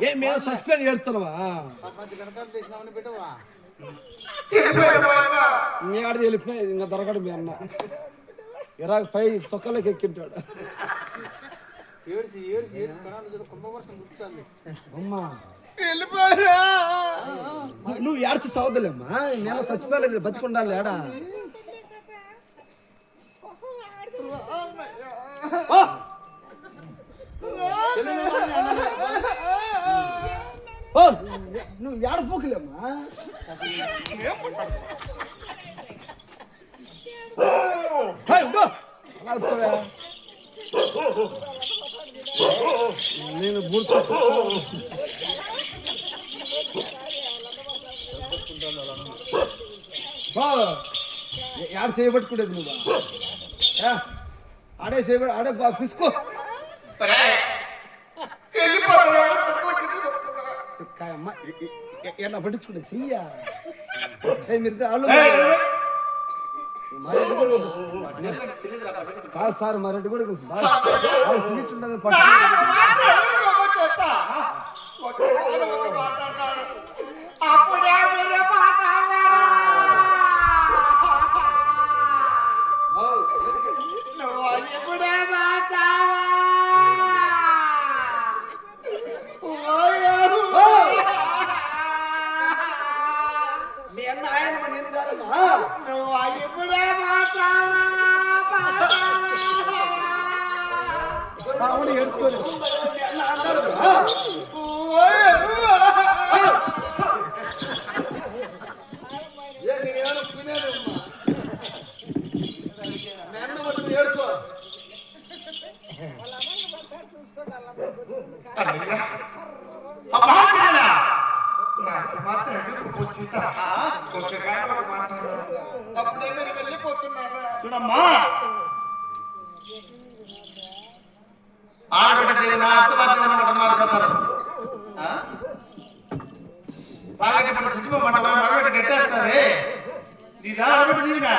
ఏం మేము సస్పెండ్ చేస్తున్నావా మీ ఆడ వెళ్ళిపోయి ఇంకా దొరకడు మీ అన్న ఇరాక్ పై సొక్కలోకి ఎక్కింటాడు అమ్మా నువ్వు ఏడ్చి చదవలేమ్మా నేను చచ్చిపోలేదు బతికుండాలి ఏడా నువ్వు ఏడపోకలేమ్మా నేను బూర్చు ఆడ చేయబట్టుకునేది నువ్వు ఆడే చేయబడి ఆడే పిసుకో ఎలా పట్టించుకుంటే చెయ్యా మీరు కాదు సార్ మరెడ్డి కూడా స్వీట్ ఉండదు మీ అన్న ఆయన నేను కాదమ్మా సావుని ఏడుచుకోలేదు ఏడుచో చూడమ్మా ఆడబిడ్డ గట్టేస్తారే నీ ఆడబిడ్డ దీవిగా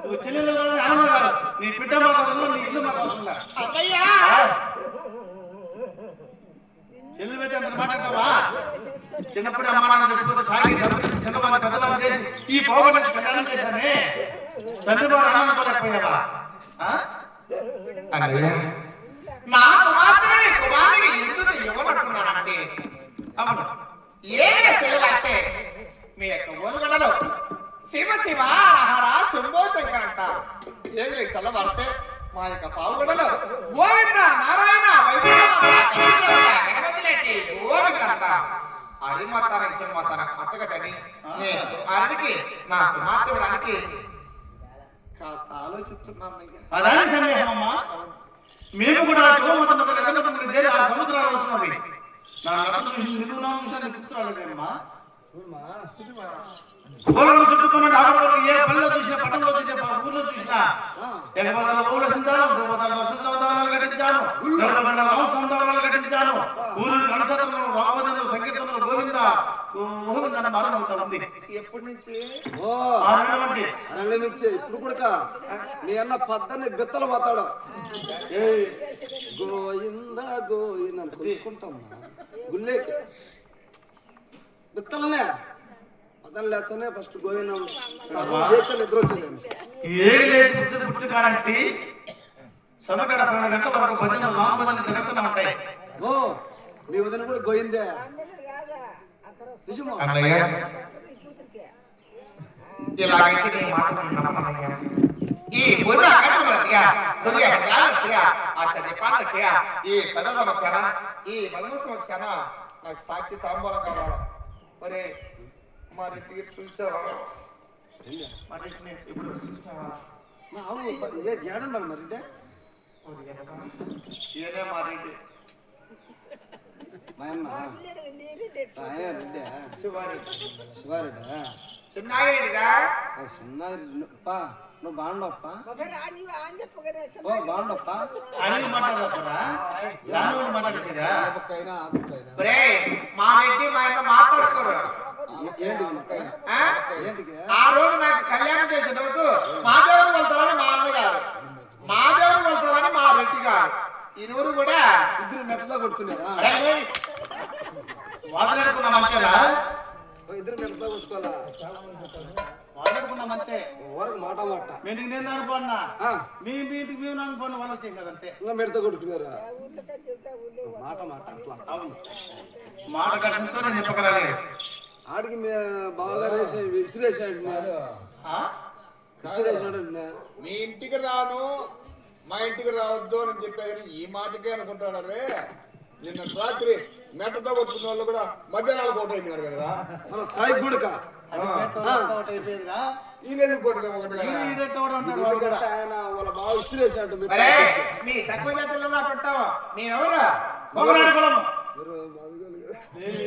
నువ్వు చెల్లెలు ఆనందం కాదు నీ బిడ్డ మాకు అవసరం నీ ఇల్లు మాకు అవసరం చెల్లెలు పెట్టి అంత మాట్లాడతావా చిన్నప్పుడు అమ్మ నాన్న తెచ్చుకుంటే సాగి చిన్నవాళ్ళు పెద్దవాళ్ళు చేసి ఈ పోగొట్టి కళ్యాణం చేశానే తండ్రి వారు ఆనందపడకపోయావా నాకు మాత్రమే కుమారుని ఎందుకు ఇవ్వమంటున్నానంటే అవును ఏదైనా తెలియాలంటే మీ యొక్క ఊరుగడలో శివ శివ హర శంభో శంకర్ అంటారు ఏది తెల్లవారితే మా యొక్క పావుగడలో గోవింద నారాయణ గోవింద అంటారు అది మాత్రానికి శివ మాత్రానికి అత్తగని అందుకే నా కుమార్తెడానికి కాస్త ఆలోచిస్తున్నాను. మేము కూడా సంవత్సరాలు వస్తున్నది నా పుత్రాలేదమ్మా చుట్టుకున్న ఏ పల్లెలో చూసినా పట్టణంలో చూసినా ఊర్లో చూసినా కట్టించాను కట్టించాను ఊరు కనసత్రంలో రామచంద్ర సంకీర్తనలో గోవింద గోవింద మరణం అవుతా ఉంది. ఎప్పటి నుంచి ఇప్పుడు కూడా మీ అన్న పద్దన్ని బెత్తలు పోతాడు గోయిందా గోయింద తెలుసుకుంటాం గుళ్ళేకి బెత్తలనే పద్దలు లేస్తేనే ఫస్ట్ గోవిందం నిద్ర వచ్చేదండి ఓ మీ వదిన కూడా గోయిందే ఈ నాకు సాక్షి తాంబూలం కావాలా ఒరే మా రెడ్డికి చూసావా మా రెడ్డిని ఇప్పుడు చూసావా ఏడుండాలి మరి ఏనే మా రెడ్డి మా అన్న ఆయన రెడ్డి శివారెడ్డి శివారెడ్డి చిన్నారెడ్డిగా చిన్నప్పా నువ్వు బాగుండప్ప బాగుండప్ప మా రెడ్డి మా ఆయన మాట్లాడుకోరు. ఆ రోజు నాకు కళ్యాణం చేసిన రోజు మా దేవుడు వెళ్తారని మా అన్నగారు, మా దేవుడు వెళ్తారని మా రెడ్డి గారు. ఈ నూరు కూడా ఇద్దరు మెట్టతో కొట్టుకున్నారా? వాదలాడుకున్నాం అంతేనా? ఇద్దరు మెట్టతో కొట్టుకోవాలా? వాదలాడుకున్నాం అంతే. వరకు మాట మాట మీ ఇంటికి నేను అనుకోన్నా, ఆ, మీ ఇంటికి మేము అనుకోన్న వాళ్ళు వచ్చాం కదంతే. ఇంకా మెడతో కొట్టుకున్నారా? మాట మాట అట్లా. అవును, మాట కష్టంతో నేను చెప్పగలలేదు. ఆడికి బాగా విసిరేసాడు, విసిరేసాడు. మీ ఇంటికి రాను మా ఇంటికి రావద్దు అని చెప్పారు. ఈ మాటకే అనుకుంటున్నారే. నిన్న రాత్రి మెట్టతో కొట్టుకున్న వాళ్ళు కూడా మధ్యాహ్నాలు కోట అయినారు కదరా. మన తాయి గుడక అయిపోయేదిగా. వీళ్ళెందుకు కొట్టుగా ఒకటి కదా. ఎందుకంటే ఆయన వాళ్ళ బాగా విసిరేసాడు. అరే, మీ తక్కువ జాతులలో కొట్టావా? మేమెవరు? ఒకనాడు కులము. మీరు